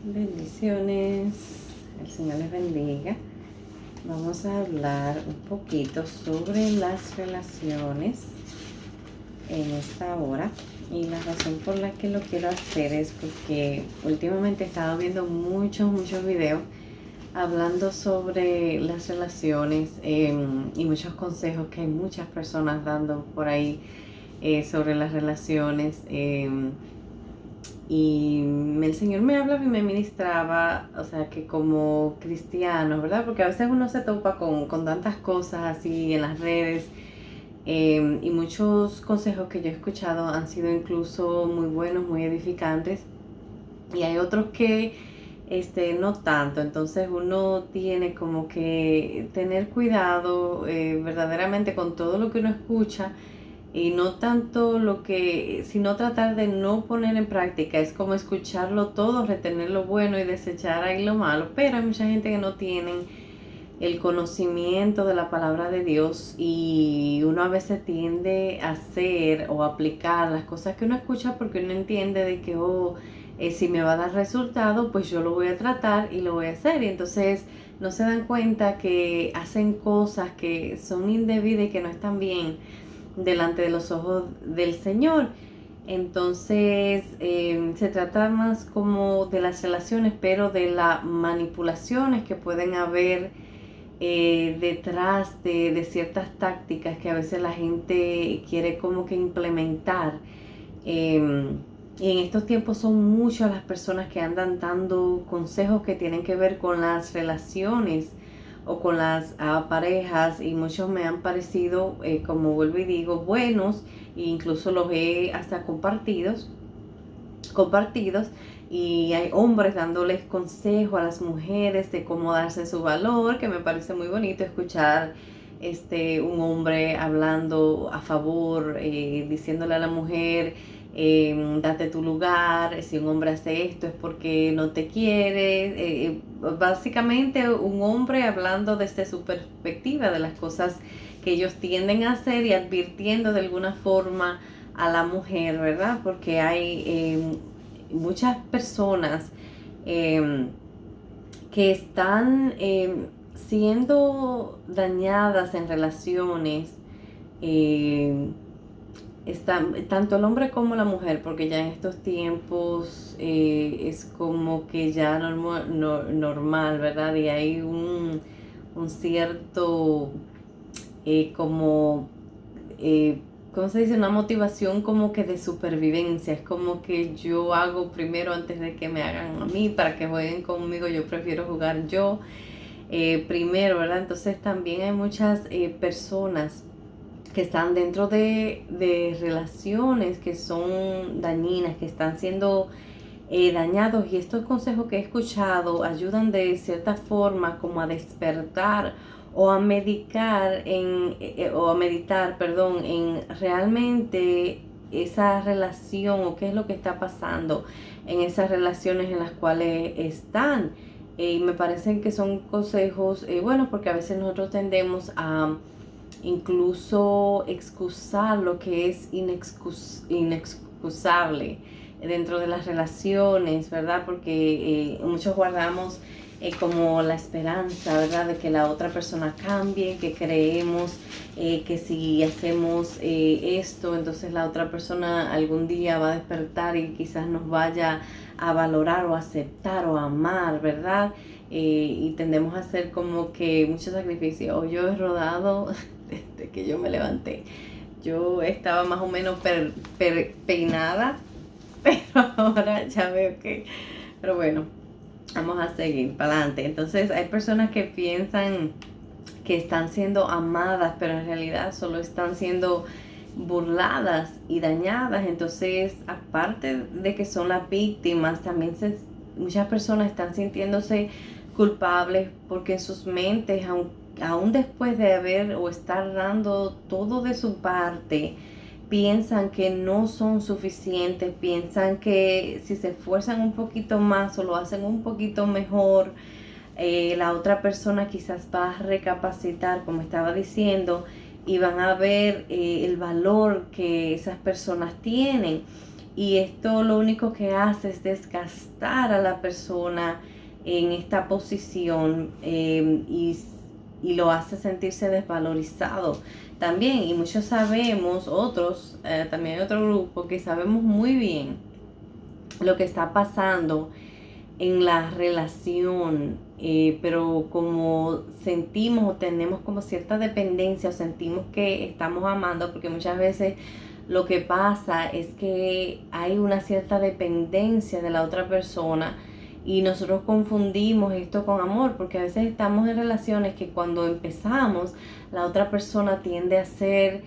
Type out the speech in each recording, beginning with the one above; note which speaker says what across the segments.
Speaker 1: Bendiciones, el Señor les bendiga. Vamos a hablar un poquito sobre las relaciones en esta hora. Y la razón por la que lo quiero hacer es porque últimamente he estado viendo muchos videos hablando sobre las relaciones y muchos consejos que hay muchas personas dando por ahí sobre las relaciones. Y el Señor me hablaba y me ministraba, o sea, que como cristianos, ¿verdad? Porque a veces uno se topa con tantas cosas así en las redes, y muchos consejos que yo he escuchado han sido incluso muy buenos, muy edificantes, y hay otros que no tanto. Entonces uno tiene como que tener cuidado verdaderamente con todo lo que uno escucha, y no tanto sino tratar de no poner en práctica. Es como escucharlo todo, retener lo bueno y desechar ahí lo malo. Pero hay mucha gente que no tienen el conocimiento de la palabra de Dios, y uno a veces tiende a hacer o aplicar las cosas que uno escucha porque uno entiende de que si me va a dar resultado, pues yo lo voy a tratar y lo voy a hacer. Y entonces no se dan cuenta que hacen cosas que son indebidas y que no están bien delante de los ojos del Señor. Entonces se trata más como de las relaciones, pero de las manipulaciones que pueden haber detrás de ciertas tácticas que a veces la gente quiere como que implementar. Y en estos tiempos son muchas las personas que andan dando consejos que tienen que ver con las relaciones o con las parejas, y muchos me han parecido, como vuelvo y digo, buenos, e incluso los he hasta compartidos, y hay hombres dándoles consejos a las mujeres de cómo darse su valor, que me parece muy bonito escuchar un hombre hablando a favor, diciéndole a la mujer, date tu lugar, si un hombre hace esto es porque no te quiere. Básicamente un hombre hablando desde su perspectiva de las cosas que ellos tienden a hacer y advirtiendo de alguna forma a la mujer, ¿verdad? Porque hay muchas personas eh, que están siendo dañadas en relaciones, eh, tanto el hombre como la mujer, porque ya en estos tiempos es como que ya normal, ¿verdad? Y hay un cierto como ¿cómo se dice? Una motivación como que de supervivencia. Es como que yo hago primero antes de que me hagan a mí, para que jueguen conmigo, yo prefiero jugar yo primero, ¿verdad? Entonces también hay muchas personas que están dentro de relaciones que son dañinas, que están siendo dañados, y estos consejos que he escuchado ayudan de cierta forma como a despertar o a meditar, perdón, en realmente esa relación, o qué es lo que está pasando en esas relaciones en las cuales están. Y me parecen que son consejos buenos, porque a veces nosotros tendemos a incluso excusar lo que es inexcusable dentro de las relaciones, ¿verdad? Porque muchos guardamos como la esperanza, ¿verdad? De que la otra persona cambie, que creemos que si hacemos esto, entonces la otra persona algún día va a despertar y quizás nos vaya a valorar o aceptar o amar, ¿verdad? Y tendemos a hacer como que mucho sacrificio. O yo he rodado desde que yo me levanté. Yo estaba más o menos peinada, pero ahora ya veo que... Pero bueno, vamos a seguir para adelante. Entonces hay personas que piensan que están siendo amadas, pero en realidad solo están siendo burladas y dañadas. Entonces, aparte de que son las víctimas, también muchas personas están sintiéndose culpables, porque en sus mentes, aún después de haber o estar dando todo de su parte, piensan que no son suficientes, piensan que si se esfuerzan un poquito más o lo hacen un poquito mejor, la otra persona quizás va a recapacitar, como estaba diciendo, y van a ver el valor que esas personas tienen. y esto lo único que hace es desgastar a la persona en esta posición, y lo hace sentirse desvalorizado también. Y muchos sabemos, otros, también hay otro grupo que sabemos muy bien lo que está pasando en la relación, pero como sentimos o tenemos como cierta dependencia o sentimos que estamos amando, porque muchas veces lo que pasa es que hay una cierta dependencia de la otra persona y nosotros confundimos esto con amor, porque a veces estamos en relaciones que cuando empezamos la otra persona tiende a ser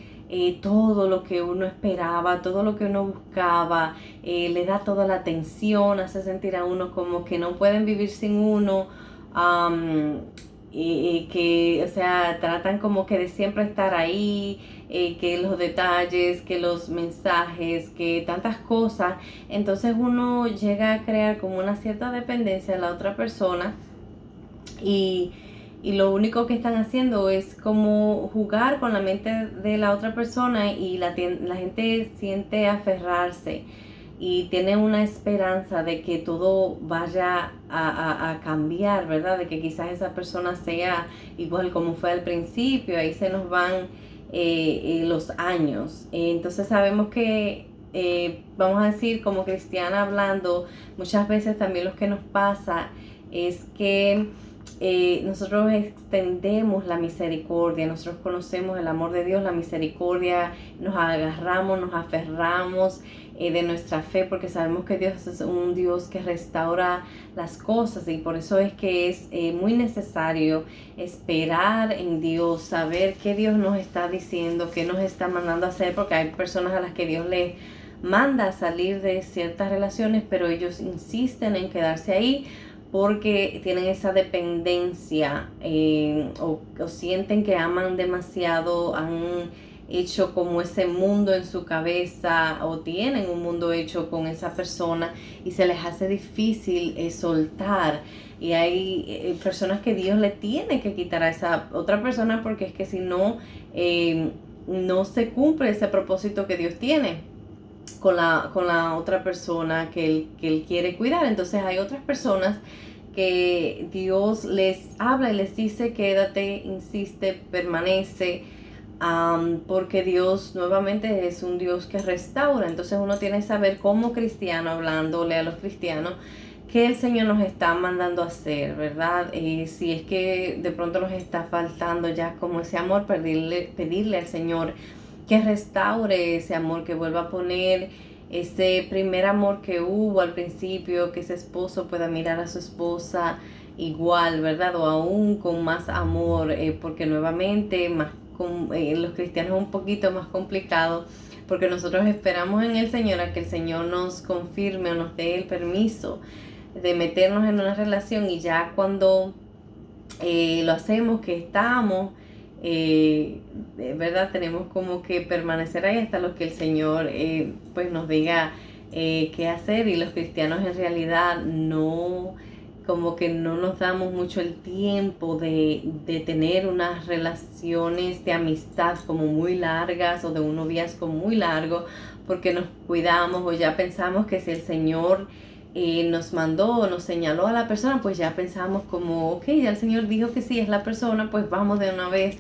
Speaker 1: todo lo que uno esperaba, todo lo que uno buscaba, le da toda la atención, hace sentir a uno como que no pueden vivir sin uno, que, o sea, tratan como que de siempre estar ahí, que los detalles, que los mensajes, que tantas cosas. Entonces uno llega a crear como una cierta dependencia de la otra persona, y, y lo único que están haciendo es como jugar con la mente de la otra persona, y la gente siente aferrarse y tiene una esperanza de que todo vaya a cambiar, ¿verdad? De que quizás esa persona sea igual como fue al principio. Ahí se nos van los años. Entonces sabemos que, vamos a decir, como cristiana hablando, muchas veces también lo que nos pasa es que nosotros extendemos la misericordia, nosotros conocemos el amor de Dios, la misericordia, nos agarramos, nos aferramos de nuestra fe, porque sabemos que Dios es un Dios que restaura las cosas, y por eso es que es muy necesario esperar en Dios, saber qué Dios nos está diciendo, qué nos está mandando a hacer, porque hay personas a las que Dios les manda a salir de ciertas relaciones, pero ellos insisten en quedarse ahí porque tienen esa dependencia, o sienten que aman demasiado, han hecho como ese mundo en su cabeza, o tienen un mundo hecho con esa persona, y se les hace difícil soltar. Y hay personas que Dios le tiene que quitar a esa otra persona, porque es que si no, no se cumple ese propósito que Dios tiene con la otra persona que él quiere cuidar. Entonces hay otras personas que Dios les habla y les dice: quédate, insiste, permanece, porque Dios nuevamente es un Dios que restaura. Entonces uno tiene que saber, como cristiano, hablándole a los cristianos, qué el Señor nos está mandando a hacer, ¿verdad? Si es que de pronto nos está faltando ya como ese amor, pedirle al Señor que restaure ese amor, que vuelva a poner ese primer amor que hubo al principio, que ese esposo pueda mirar a su esposa igual, ¿verdad? O aún con más amor, porque nuevamente los cristianos es un poquito más complicado, porque nosotros esperamos en el Señor a que el Señor nos confirme o nos dé el permiso de meternos en una relación, y ya cuando lo hacemos, que estamos, de verdad tenemos como que permanecer ahí hasta lo que el Señor pues nos diga qué hacer. Y los cristianos en realidad no, como que no nos damos mucho el tiempo de tener unas relaciones de amistad como muy largas, o de un noviazgo muy largo, porque nos cuidamos, o ya pensamos que si el Señor nos mandó o nos señaló a la persona, pues ya pensamos como, ok, ya el Señor dijo que sí es la persona, pues vamos de una vez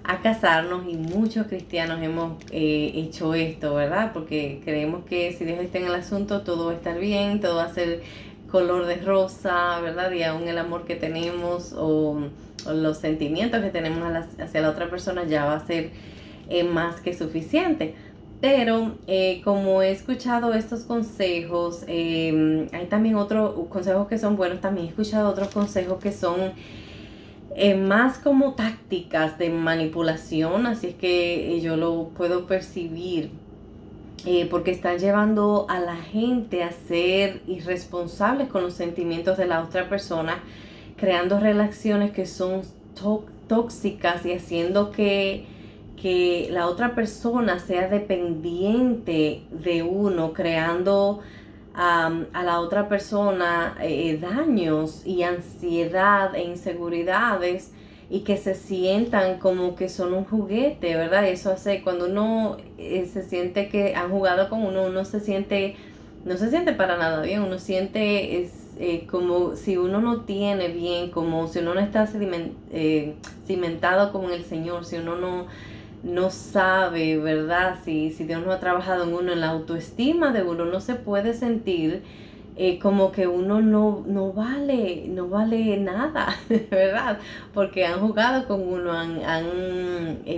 Speaker 1: a casarnos. Y muchos cristianos hemos hecho esto, ¿verdad? Porque creemos que si Dios está en el asunto, todo va a estar bien, todo va a ser color de rosa, ¿verdad? Y aún el amor que tenemos, o los sentimientos que tenemos hacia la otra persona, ya va a ser más que suficiente. Pero como he escuchado estos consejos, hay también otros consejos que son buenos. También he escuchado otros consejos que son más como tácticas de manipulación, así es que yo lo puedo percibir, porque están llevando a la gente a ser irresponsables con los sentimientos de la otra persona, creando relaciones que son tóxicas, y haciendo que la otra persona sea dependiente de uno, creando a la otra persona daños y ansiedad e inseguridades y que se sientan como que son un juguete, ¿verdad? Eso hace, cuando uno se siente que han jugado con uno, uno se siente, no se siente para nada bien, uno siente como si uno no tiene bien, como si uno no está cimentado como en el Señor, si uno no sabe, ¿verdad? Si Dios no ha trabajado en uno, en la autoestima de uno, no se puede sentir como que uno no vale nada, ¿verdad? Porque han jugado con uno, han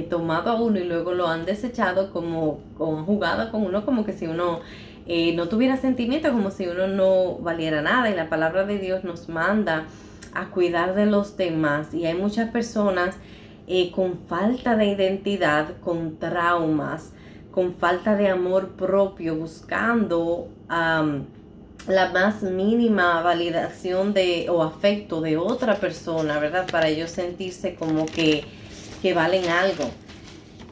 Speaker 1: tomado a uno y luego lo han desechado como han jugado con uno como que si uno no tuviera sentimientos, como si uno no valiera nada. Y la palabra de Dios nos manda a cuidar de los demás. Y hay muchas personas con falta de identidad, con traumas, con falta de amor propio, buscando la más mínima validación o afecto de otra persona, ¿verdad? Para ellos sentirse como que valen algo.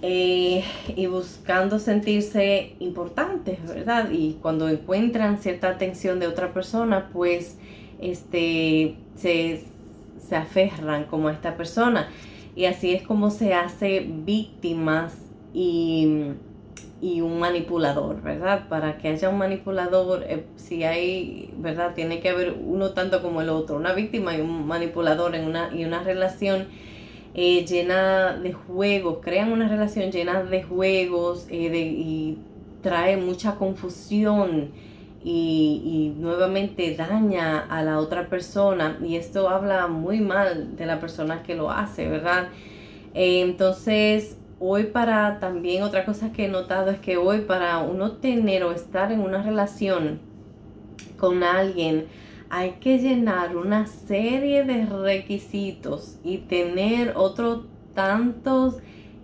Speaker 1: Y buscando sentirse importantes, ¿verdad? Y cuando encuentran cierta atención de otra persona, pues se aferran como a esta persona. Y así es como se hace víctimas y un manipulador, ¿verdad? Para que haya un manipulador, si hay, ¿verdad? Tiene que haber uno tanto como el otro, una víctima y un manipulador en una relación llena de juegos, crean una relación llena de juegos y trae mucha confusión y nuevamente daña a la otra persona, y esto habla muy mal de la persona que lo hace, ¿verdad? Entonces, hoy para también otra cosa que he notado es que hoy para uno tener o estar en una relación con alguien, hay que llenar una serie de requisitos y tener otros tantos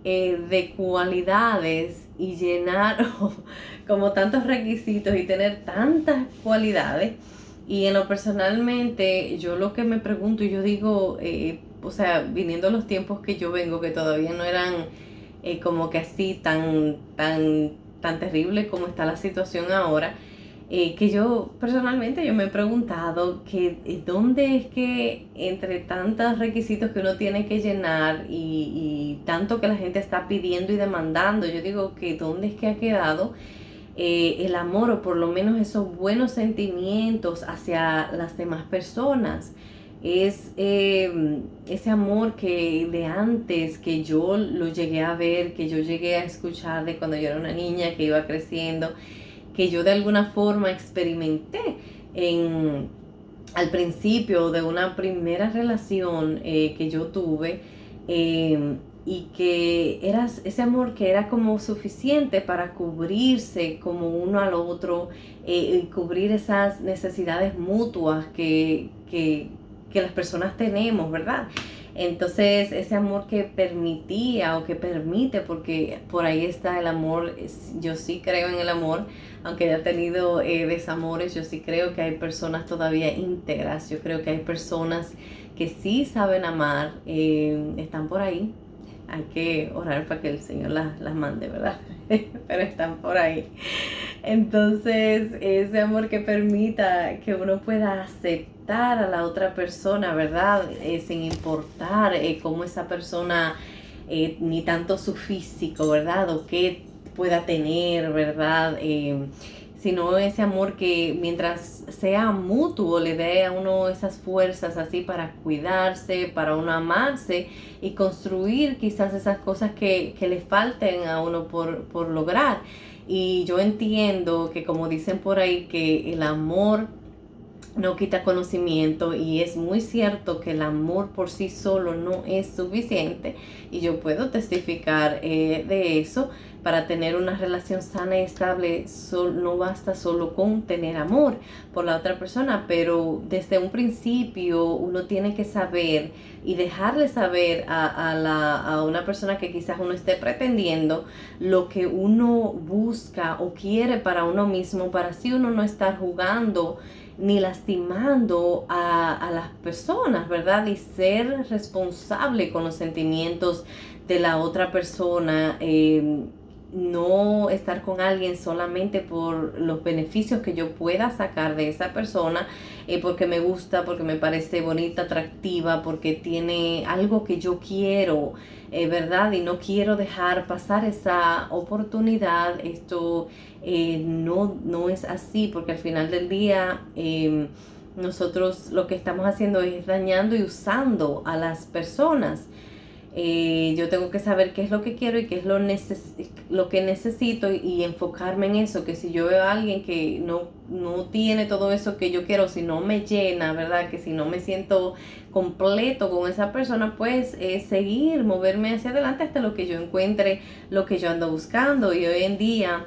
Speaker 1: de cualidades y llenar como tantos requisitos y tener tantas cualidades. Y en lo personalmente, yo lo que me pregunto y yo digo, o sea, viniendo los tiempos que yo vengo, que todavía no eran como que así tan terrible como está la situación ahora, que yo personalmente yo me he preguntado que dónde es que entre tantos requisitos que uno tiene que llenar y tanto que la gente está pidiendo y demandando, yo digo que dónde es que ha quedado el amor, o por lo menos esos buenos sentimientos hacia las demás personas. Es ese amor que de antes, que yo lo llegué a ver, que yo llegué a escuchar de cuando yo era una niña que iba creciendo, que yo de alguna forma experimenté al principio de una primera relación que yo tuve, y que era ese amor que era como suficiente para cubrirse como uno al otro, y cubrir esas necesidades mutuas que las personas tenemos, ¿verdad? Entonces, ese amor que permitía o que permite, porque por ahí está el amor, yo sí creo en el amor, aunque haya tenido desamores, yo sí creo que hay personas todavía íntegras, yo creo que hay personas que sí saben amar, están por ahí. Hay que orar para que el Señor las mande, ¿verdad? Pero están por ahí. Entonces, ese amor que permita que uno pueda aceptar a la otra persona, ¿verdad? Sin importar cómo esa persona, ni tanto su físico, ¿verdad? O qué pueda tener, ¿verdad? Sino ese amor que mientras sea mutuo le dé a uno esas fuerzas así para cuidarse, para uno amarse y construir quizás esas cosas que le falten a uno por lograr. Y yo entiendo que, como dicen por ahí, que el amor no quita conocimiento, y es muy cierto que el amor por sí solo no es suficiente, y yo puedo testificar de eso. Para tener una relación sana y estable no basta solo con tener amor por la otra persona, pero desde un principio uno tiene que saber y dejarle saber a una persona que quizás uno esté pretendiendo lo que uno busca o quiere para uno mismo, para así uno no estar jugando ni lastimando a las personas, ¿verdad? Y ser responsable con los sentimientos de la otra persona, no estar con alguien solamente por los beneficios que yo pueda sacar de esa persona, porque me gusta, porque me parece bonita, atractiva, porque tiene algo que yo quiero, ¿verdad? Y no quiero dejar pasar esa oportunidad. Esto no es así, porque al final del día nosotros lo que estamos haciendo es dañando y usando a las personas. Yo tengo que saber qué es lo que quiero y qué es lo que necesito, y enfocarme en eso. Que si yo veo a alguien que no tiene todo eso que yo quiero, si no me llena, ¿verdad? Que si no me siento completo con esa persona, pues seguir, moverme hacia adelante hasta lo que yo encuentre, lo que yo ando buscando. Y hoy en día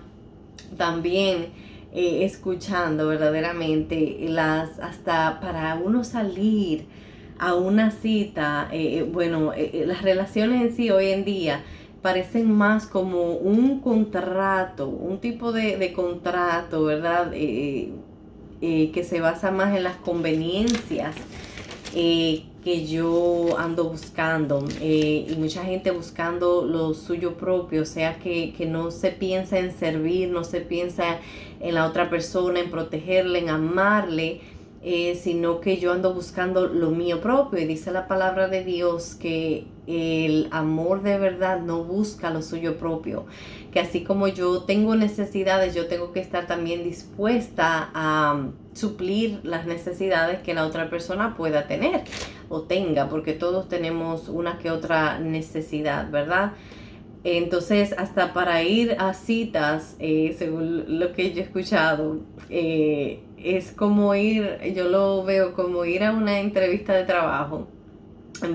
Speaker 1: también escuchando verdaderamente hasta para uno salir a una cita, las relaciones en sí hoy en día parecen más como un contrato, un tipo de contrato, ¿verdad? Que se basa más en las conveniencias que yo ando buscando, y mucha gente buscando lo suyo propio, o sea que no se piensa en servir, no se piensa en la otra persona, en protegerle, en amarle, sino que yo ando buscando lo mío propio. Y dice la palabra de Dios que el amor de verdad no busca lo suyo propio, que así como yo tengo necesidades, yo tengo que estar también dispuesta a suplir las necesidades que la otra persona pueda tener o tenga, porque todos tenemos una que otra necesidad, ¿verdad? Entonces, hasta para ir a citas, según lo que yo he escuchado, es como ir, yo lo veo como ir a una entrevista de trabajo.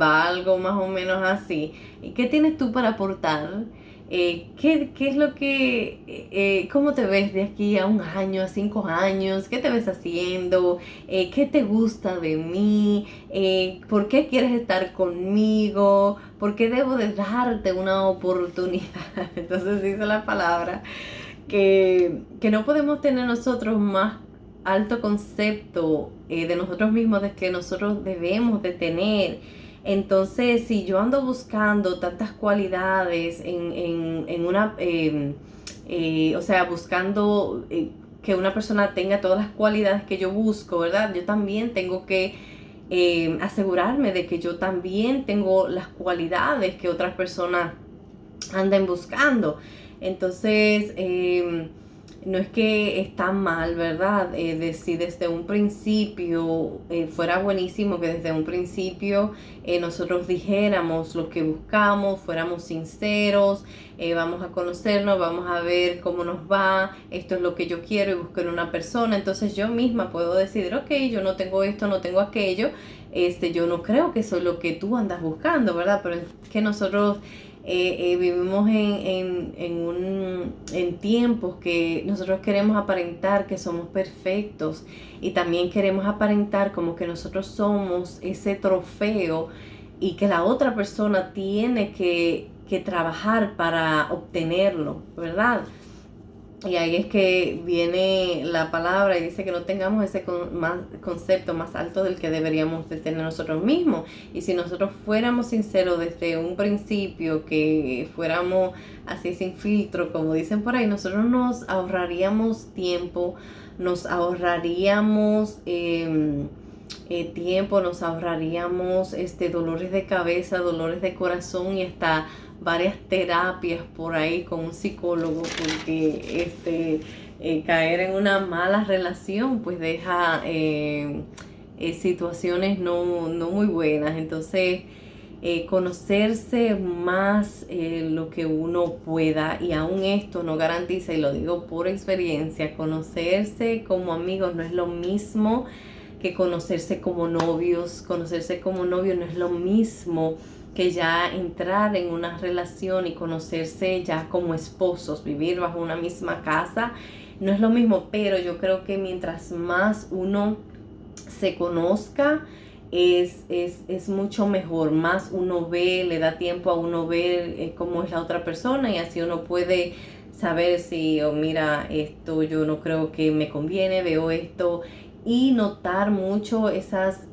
Speaker 1: Va algo más o menos así. ¿Y qué tienes tú para aportar? ¿Qué es lo que, cómo te ves de aquí a 1 año, a 5 años? ¿Qué te ves haciendo? ¿Qué te gusta de mí? ¿Por qué quieres estar conmigo? ¿Por qué debo de darte una oportunidad? Entonces dice la palabra que no podemos tener nosotros más alto concepto de nosotros mismos de que nosotros debemos de tener. Entonces, si yo ando buscando tantas cualidades en una, o sea, buscando que una persona tenga todas las cualidades que yo busco, ¿verdad? Yo también tengo que asegurarme de que yo también tengo las cualidades que otras personas anden buscando. Entonces, no es que está mal, ¿verdad? Si desde un principio fuera buenísimo que desde un principio nosotros dijéramos lo que buscamos, fuéramos sinceros, vamos a conocernos, vamos a ver cómo nos va, esto es lo que yo quiero y busco en una persona. Entonces yo misma puedo decidir, ok, yo no tengo esto, no tengo aquello, yo no creo que soy lo que tú andas buscando, ¿verdad? Pero es que nosotros vivimos en tiempos que nosotros queremos aparentar que somos perfectos, y también queremos aparentar como que nosotros somos ese trofeo y que la otra persona tiene que trabajar para obtenerlo, ¿verdad? Y ahí es que viene la palabra y dice que no tengamos ese concepto más alto del que deberíamos de tener nosotros mismos. Y si nosotros fuéramos sinceros desde un principio, que fuéramos así sin filtro, como dicen por ahí, nosotros nos ahorraríamos tiempo, nos ahorraríamos tiempo, nos ahorraríamos dolores de cabeza, dolores de corazón y hasta varias terapias por ahí con un psicólogo, porque caer en una mala relación pues deja situaciones no muy buenas. Entonces conocerse más lo que uno pueda, y aún esto no garantiza, y lo digo por experiencia, conocerse como amigos no es lo mismo que conocerse como novios. Conocerse como novio no es lo mismo que ya entrar en una relación y conocerse ya como esposos, vivir bajo una misma casa, no es lo mismo. Pero yo creo que mientras más uno se conozca, es mucho mejor. Más uno ve, le da tiempo a uno ver cómo es la otra persona, y así uno puede saber si, mira, esto yo no creo que me conviene, veo esto, y notar mucho esas,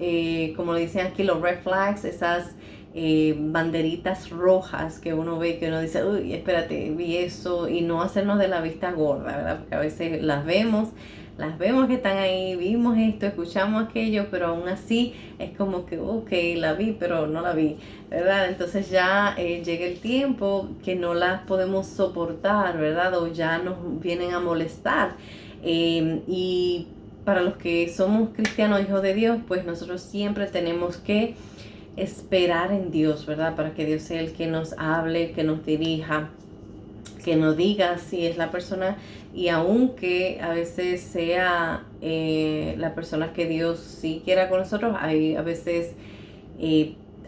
Speaker 1: como le dicen aquí, los red flags, esas banderitas rojas que uno ve, que uno dice, uy, espérate, vi eso, y no hacernos de la vista gorda, ¿verdad? Porque a veces las vemos que están ahí, vimos esto, escuchamos aquello, pero aún así es como que, ok, la vi, pero no la vi, ¿verdad? Entonces ya llega el tiempo que no las podemos soportar, ¿verdad? O ya nos vienen a molestar. Y para los que somos cristianos, hijos de Dios, pues nosotros siempre tenemos que esperar en Dios, ¿verdad? Para que Dios sea el que nos hable, que nos dirija, que nos diga si es la persona, y aunque a veces sea la persona que Dios sí quiera con nosotros, hay a veces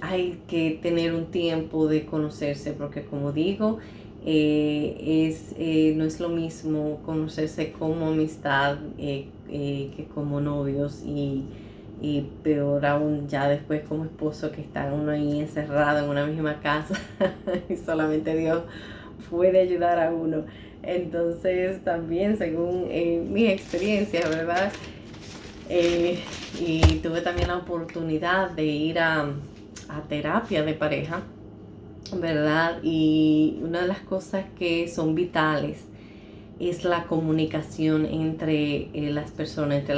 Speaker 1: hay que tener un tiempo de conocerse, porque como digo, no es lo mismo conocerse como amistad que como novios, y peor aún ya después como esposo, que está uno ahí encerrado en una misma casa y solamente Dios puede ayudar a uno. Entonces también según mi experiencia, ¿verdad? Y tuve también la oportunidad de ir a terapia de pareja, ¿verdad? Y una de las cosas que son vitales es la comunicación entre las personas, entre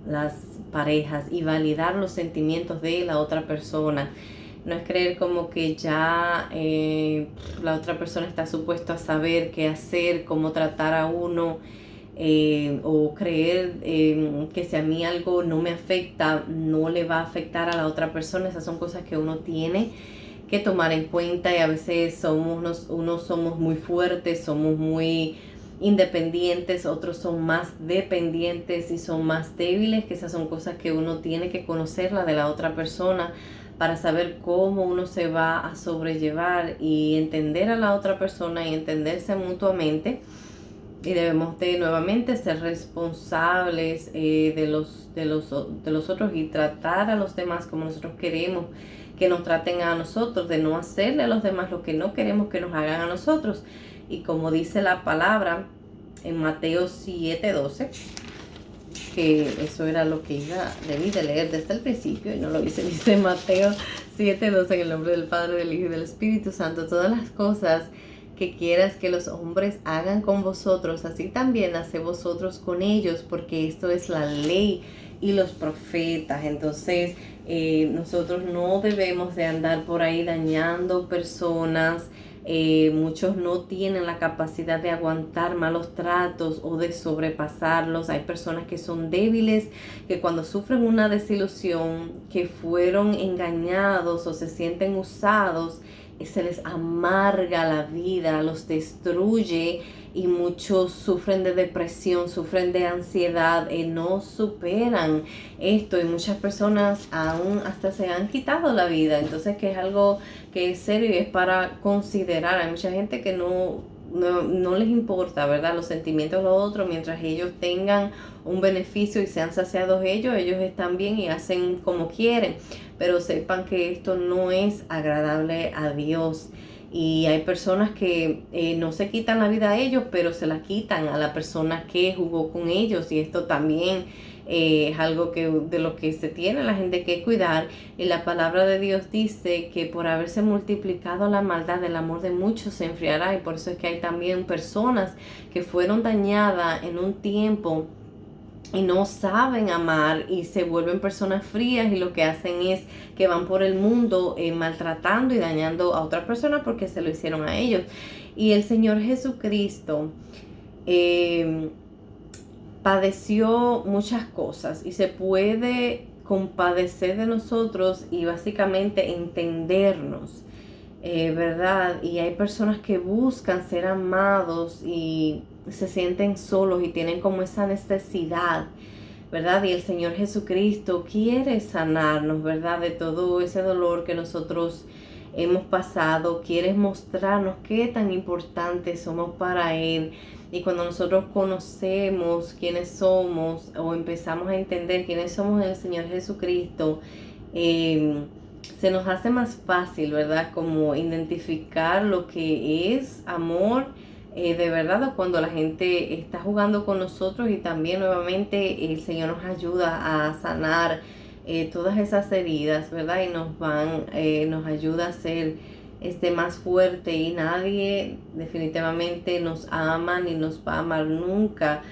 Speaker 1: las parejas, y validar los sentimientos de la otra persona. No es creer como que ya la otra persona está supuesto a saber qué hacer, cómo tratar a uno, o creer que si a mí algo no me afecta, no le va a afectar a la otra persona. Esas son cosas que uno tiene que tomar en cuenta, y a veces unos somos muy fuertes, somos muy independientes, otros son más dependientes y son más débiles, que esas son cosas que uno tiene que conocer la de la otra persona para saber cómo uno se va a sobrellevar y entender a la otra persona y entenderse mutuamente. Y debemos de nuevamente ser responsables de los otros, y tratar a los demás como nosotros queremos que nos traten a nosotros, de no hacerle a los demás lo que no queremos que nos hagan a nosotros. Y como dice la palabra en Mateo 7:12, que eso era lo que debí de leer desde el principio y no lo hice, dice Mateo 7:12, en el nombre del Padre, del Hijo y del Espíritu Santo: todas las cosas que quieras que los hombres hagan con vosotros, así también haced vosotros con ellos, porque esto es la ley y los profetas. Entonces nosotros no debemos de andar por ahí dañando personas. Muchos no tienen la capacidad de aguantar malos tratos o de sobrepasarlos. Hay personas que son débiles, que cuando sufren una desilusión, que fueron engañados o se sienten usados, se les amarga la vida, los destruye, y muchos sufren de depresión, sufren de ansiedad, no superan esto, y muchas personas aún hasta se han quitado la vida. Entonces, que es algo que es serio y es para considerar. Hay mucha gente que no les importa, ¿verdad?, los sentimientos de los otros, mientras ellos tengan un beneficio y sean saciados ellos están bien y hacen como quieren. Pero sepan que esto no es agradable a Dios. Y hay personas que no se quitan la vida a ellos, pero se la quitan a la persona que jugó con ellos. Y esto también es algo de lo que se tiene la gente que cuidar. Y la palabra de Dios dice que por haberse multiplicado la maldad, el amor de muchos se enfriará. Y por eso es que hay también personas que fueron dañadas en un tiempo y no saben amar, y se vuelven personas frías, y lo que hacen es que van por el mundo maltratando y dañando a otras personas porque se lo hicieron a ellos. Y el Señor Jesucristo padeció muchas cosas, y se puede compadecer de nosotros y básicamente entendernos, ¿verdad? Y hay personas que buscan ser amados y se sienten solos y tienen como esa necesidad, ¿verdad? Y el Señor Jesucristo quiere sanarnos, ¿verdad?, de todo ese dolor que nosotros hemos pasado. Quiere mostrarnos qué tan importantes somos para Él. Y cuando nosotros conocemos quiénes somos, o empezamos a entender quiénes somos en el Señor Jesucristo, se nos hace más fácil, ¿verdad?, como identificar lo que es amor de verdad, o cuando la gente está jugando con nosotros. Y también nuevamente el Señor nos ayuda a sanar todas esas heridas, ¿verdad? Y nos ayuda a ser más fuerte, y nadie definitivamente nos ama ni nos va a amar nunca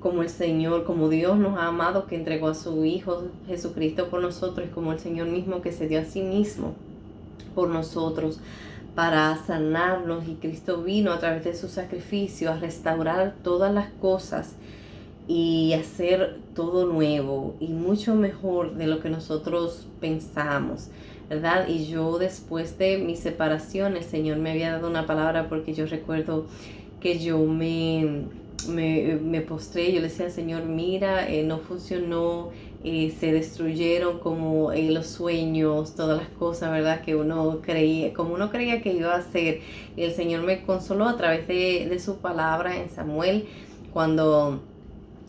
Speaker 1: como el Señor, como Dios nos ha amado, que entregó a su Hijo Jesucristo por nosotros, como el Señor mismo que se dio a sí mismo por nosotros para sanarnos, y Cristo vino a través de su sacrificio a restaurar todas las cosas y hacer todo nuevo y mucho mejor de lo que nosotros pensamos, ¿verdad? Y yo, después de mi separación, el Señor me había dado una palabra, porque yo recuerdo que yo me postré. Yo le decía al Señor, mira, no funcionó, se destruyeron como los sueños, todas las cosas, ¿verdad? Que uno creía, como uno creía que iba a hacer. Y el Señor me consoló a través de su palabra en Samuel, cuando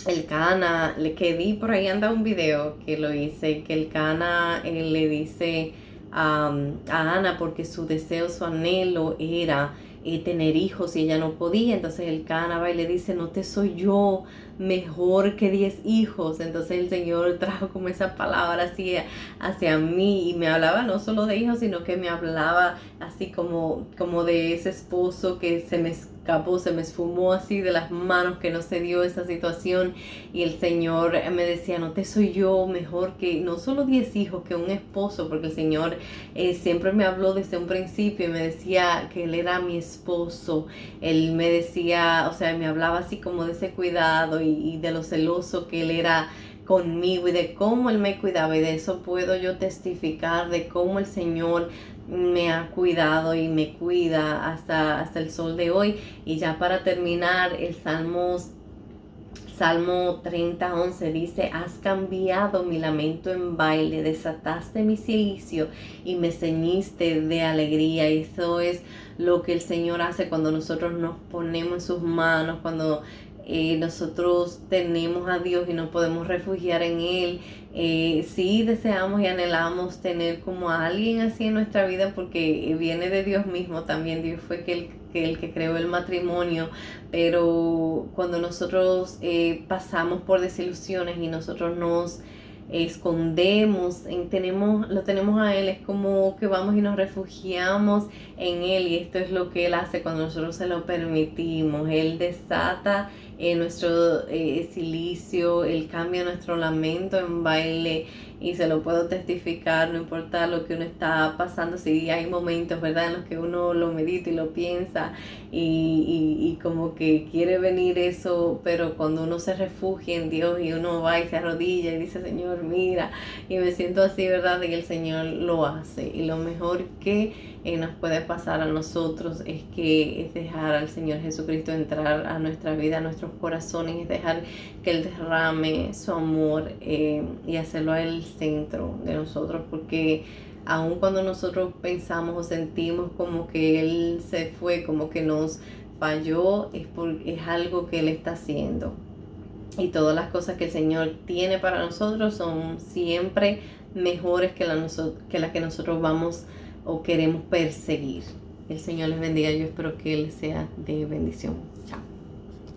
Speaker 1: el Cana, que vi por ahí, anda un video que lo hice, que el Cana le dice a Ana, porque su deseo, su anhelo era tener hijos, y ella no podía. Entonces el Cana va y le dice, no te soy yo mejor que 10 hijos. Entonces el Señor trajo como esa palabra así hacia mí, y me hablaba no solo de hijos, sino que me hablaba así como de ese esposo que se me escapó, se me esfumó así de las manos, que no se dio esa situación. Y el Señor me decía, no te soy yo mejor que no solo 10 hijos, que un esposo, porque el Señor siempre me habló desde un principio y me decía que Él era mi esposo. Él me decía, o sea, me hablaba así como de ese cuidado, y de lo celoso que Él era conmigo, y de cómo Él me cuidaba. Y de eso puedo yo testificar, de cómo el Señor me ha cuidado y me cuida hasta el sol de hoy. Y ya para terminar, el Salmo 30:11 dice, has cambiado mi lamento en baile, desataste mi cilicio y me ceñiste de alegría. Y eso es lo que el Señor hace cuando nosotros nos ponemos en sus manos, cuando nosotros tenemos a Dios y nos podemos refugiar en Él. Sí deseamos y anhelamos tener como a alguien así en nuestra vida, porque viene de Dios mismo también. Dios fue el que creó el matrimonio, pero cuando nosotros pasamos por desilusiones y nosotros nos escondemos, lo tenemos a Él, es como que vamos y nos refugiamos en Él, y esto es lo que Él hace cuando nosotros se lo permitimos. Él desata nuestro cilicio, Él cambia nuestro lamento en baile, y se lo puedo testificar, no importa lo que uno está pasando. Si hay momentos, ¿verdad?, en los que uno lo medita y lo piensa, y como que quiere venir eso, pero cuando uno se refugia en Dios y uno va y se arrodilla y dice, Señor, mira, y me siento así, ¿verdad?, y el Señor lo hace. Y lo mejor que nos puede pasar a nosotros es dejar al Señor Jesucristo entrar a nuestra vida, a nuestros corazones, es dejar que Él derrame su amor, y hacerlo a Él el centro de nosotros, porque aun cuando nosotros pensamos o sentimos como que Él se fue, como que nos falló, es algo que Él está haciendo. Y todas las cosas que el Señor tiene para nosotros son siempre mejores que las que nosotros vamos o queremos perseguir. El Señor les bendiga. Yo espero que Él sea de bendición. Chao.